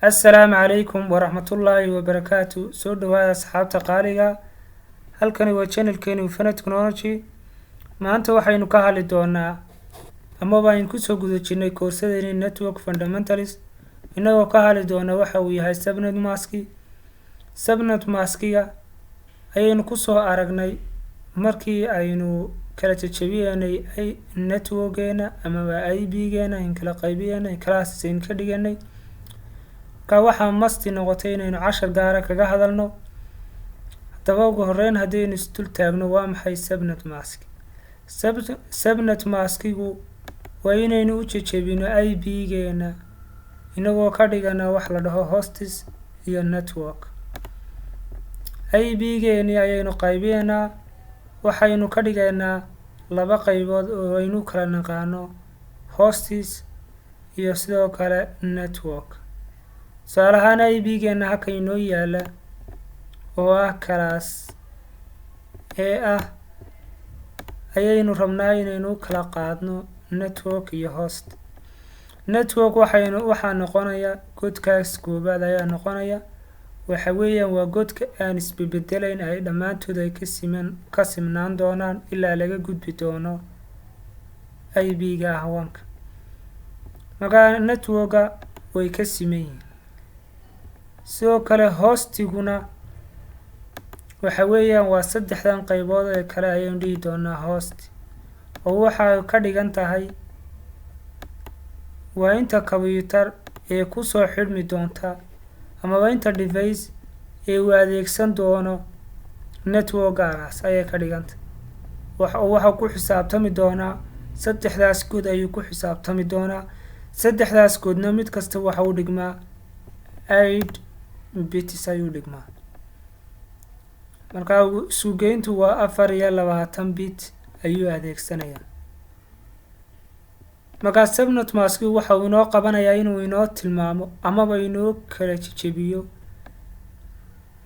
السلام عليكم ورحمة الله وبركاته. سو dhawaada asxaabta qaaliga. halkani waa channelkeenu Infinite Technology. maanta waxaynu ka hadli doonaa ama baan ku soo guda jirnay koorsadeena Network Fundamentals. inagoo ka hadli doona waxa uu yahay subnet mask. subnet maskiga ayaynu ku soo aragnay markii aynu kala jajabiyeenay networkeena ama IP-geena in kala qaybiyeenay classes in ka dhiganay. waxaa masti noqotay inaynu 10 gaara kaga hadalno. hadaba ugu horeyn hadaynu isdul taagno waa maxay subnet mask. subnet maskigu waa inaynu u jajabino IP-geena inagoo ka dhigana wax la dhaho hosts iyo network. IP-geeni ayaynu qaybiyeena waxaynu ka dhigaynaa laba qaybood oo aynu kala naqaano hosts iyo sidoo kale network. saalahan IP-geena halka inoo yaala oo ah class ayaynu rabnaa inaynu kala qaadno network iyo host. network waxaa noqonaya godkaas koobaad ayaa noqonaya waxa weeyaan waa godka aan isbedelayn ay dhamaantood ay ka simnaan doonaan ilaa laga gudbi doono IP-ga ahwaanka. marka network way ka simeeyeen. sidoo kale hostiguna waxa weeyaan waa saddexdan qaybood ee kale ayaynu dhihi doonaa host oo waxa ka dhigan tahay waa inta computer ee ku soo xidhmi doonta ama waa inta device ee uu adeegsan doono network-gaas ayay ka dhiganta. waxa ku xisaabtami doonaa saddexdaas god ayuu ku xisaabtami doonaa. saddexdaas godna mid kasta waxa uu dhigmaa 8 bits ayuu dhigmaa. marka suugeyntu waa 24 bit ayuu adeegsanaya. marka subnet mask waxa uu inoo qabanayaa inuu inoo tilmaamo ama inoo kala jajabiyo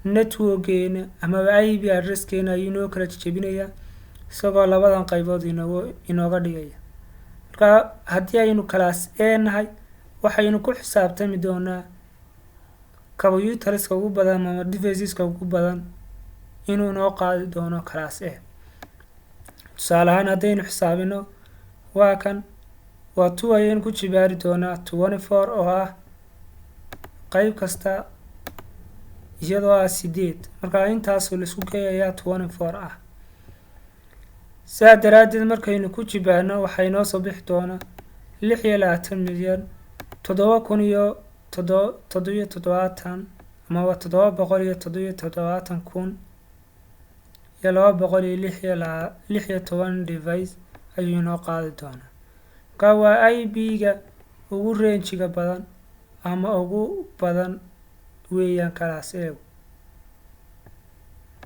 networkeena ama IP address-keena ayuu inoo kala jajabinaya isagoo labadan qaybood inooga dhigaya. marka haddii aynu class A nahay waxaynu ku xisaabtami doonaa computerska ugu badan ama deviceska ugu badan inuu noo qaadi doono class A. tusaale ahaan haddaynu xisaabino waa kan waa 2 ayaynu ku jibaari doonaa 24 oo ah qayb kasta iyadoo ah 8. marka intaasoo la isku geeyayaa 24 ah. sidaa daraadeed markaynu ku jibaarno waxay noo soo bixi doonaa 6,777,770 ama 777,216 device ayuu noo qaadi doonaa. marka waa IP-ga ugu range-ga badan ama ugu badan weeyaan class A.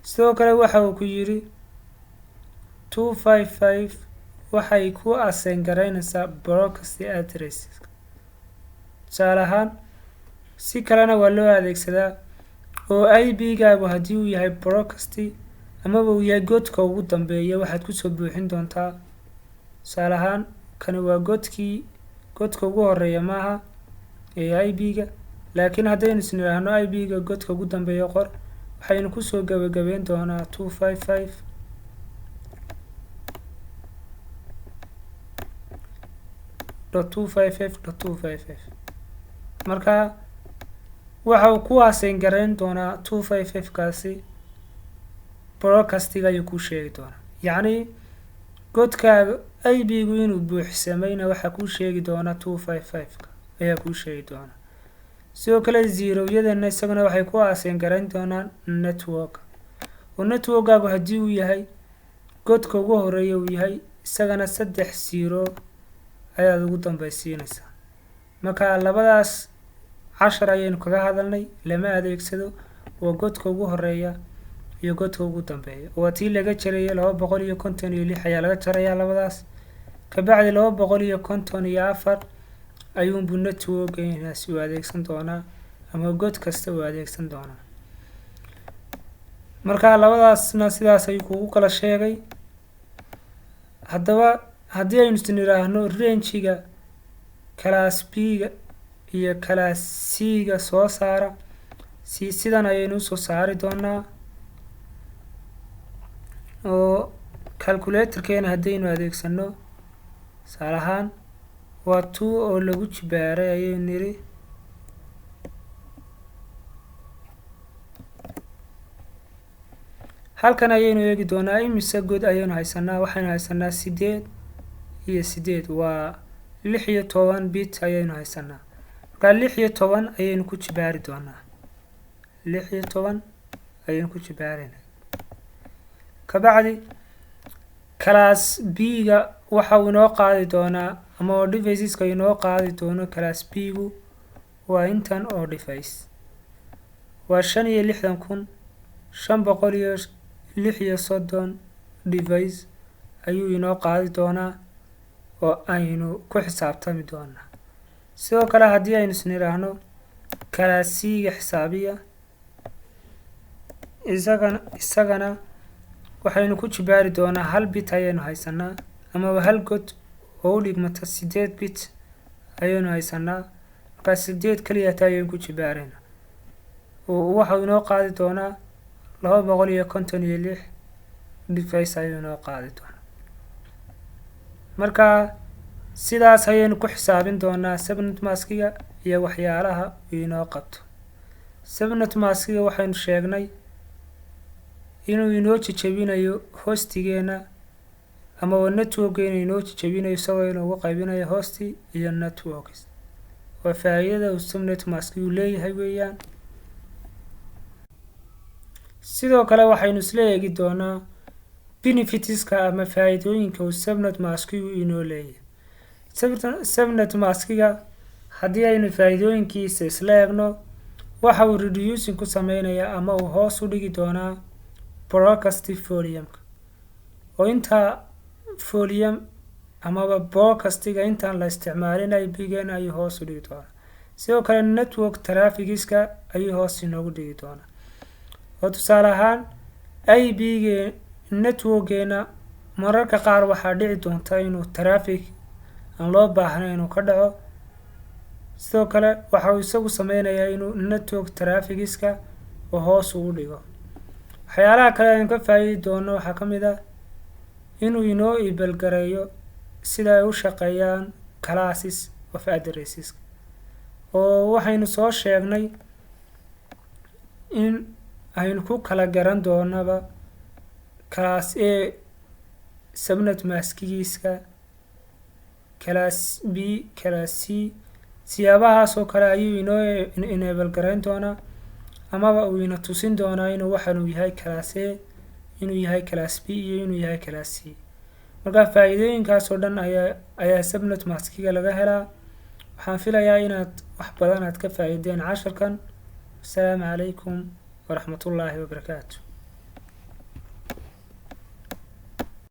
sidoo kale waxa uu ku yiri 255 waxay ku assign garaynaysaa broadcast address. tusaale ahaan si kalena waa loo adeegsadaa oo IP-gaagu haddii uu yahay broadcast ama uu yahay godka ugu dambeeya waxaad ku soo buuxin doontaa. tusaale ahaan kani waa godka ugu horeeya maaha ee IP-ga laakiin haddaynu isniraahno IP-ga godka ugu dambeeya qor waxaynu ku soo gabagabeyn doonaa 255.255.255. marka waxa uu ku assign garayn doonaa 255 kaasi broadcast-ga ayuu ku sheegi doonaa. yacni godkaaga IP-gu inuu buuxsamayna waxa ku sheegi doonaa 255 ayaa ku sheegi doonaa. sidoo kale zero-yadana isaguna waxay ku assign garayn doonaan network oo network-gaagu haddii uu yahay godka ugu horeeya uu yahay isagana 3 ayaad ugu dambaysiinaysaa. marka labadaas 10 ayaynu kaga hadalnay lama adeegsado waa godka ugu horeeya iyo godka ugu dambeeya. waa tii laga jaray 256 ayaa laga jarayaa labadaas ka bacdi 254 ayuunbu network-geenaas u adeegsan doonaa ama god kasta u adeegsan doonaa. marka labadaasna sidaas ayuu kugu kala sheegay. haddaba haddii aynu isniraahno range-ga class B-ga iyo class C ga soo saara sidan ayaynu usoo saari doonaa oo calculatorkeena haddaynu adeegsano tusaale ahaan waa 2 oo lagu jibaaray ayaynu niri halkan ayaynu eegi doonaa imise god ayaynu haysanaa waxaynu haysanaa 8 iyo 8 waa 16 bit ayaynu haysanaa marka 16 ayaynu ku jibaari doonaa 16 ayaynu ku jibaarayna kabacdi class B ga waxa uu inoo qaadi doonaa ama deviceska inoo qaadi doono class B gu waa intan oo device waa 56536 device ayuu inoo qaadi doonaa oo aynu ku xisaabtami doonaa sidoo kale haddii aynu isniraahno class C ga xisaabiya isagana waxaynu ku jibaari doonaa 1 bit ayaynu haysanaa ama hal god oo u dhigmata 8 bit ayaynu haysanaa marka 8 kaliya ayaynu ku jibaarayna oo waxa uu inoo qaadi doonaa 256 device ayuu inoo qaadi doonaa marka sidaas ayaynu ku xisaabin doonaa subnet maskiga iyo waxyaalaha uu inoo qabto subnet maskiga waxaynu sheegnay inuu inoo jajabinayo hostigeena ama networkgeena inoo jajabinayo isagoo inoogu qaybinayo hosti iyo networks waa faa'iidada uu subnet maskigu leeyahay weeyaan sidoo kale waxaynu isla eegi doonaa benefitska ama faa'iidooyinka uu subnet maskigu inoo leeyahay subnet maskiga haddii aynu faa'iidooyinkiisa isla eegno waxa uu reducing ku sameynayaa ama uu hoos u dhigi doonaa broadcast volume oo inta volume amaba broadcastiga intaan la isticmaalin IP-geena ayuu hoos u dhigi doonaa sidoo kale network trafficska ayuu hoos inoogu dhigi doonaa oo tusaale ahaan IP-ge networkgeena mararka qaar waxaa dhici doonta inuu traffic aan loo baahnayn inuu ka dhaco sidoo kale waxa uu isagu sameynayaa inuu network trafficska oo hoos ugu dhigo waxyaalaha kale aan ka faa'iidi doono waxaa ka mid ah inuu inoo iibelgareeyo sida ay u shaqeeyaan classes of addresses oo waxaynu soo sheegnay in aynu ku kala garan doonaba class A subnet maskigiisa class B class C siyaabahaas oo kale ayuu inoo enable gareyn doonaa amaba uu ina tusin doonaa inuu waxaan uu yahay class A inuu yahay class B iyo inuu yahay class C marka faa'iidooyinkaas oo dhan ayaa subnet maskiga laga helaa waxaan filayaa inaad wax badan aad ka faa'iideen casharkan assalaamu calaykum ورحمة الله وبركاته.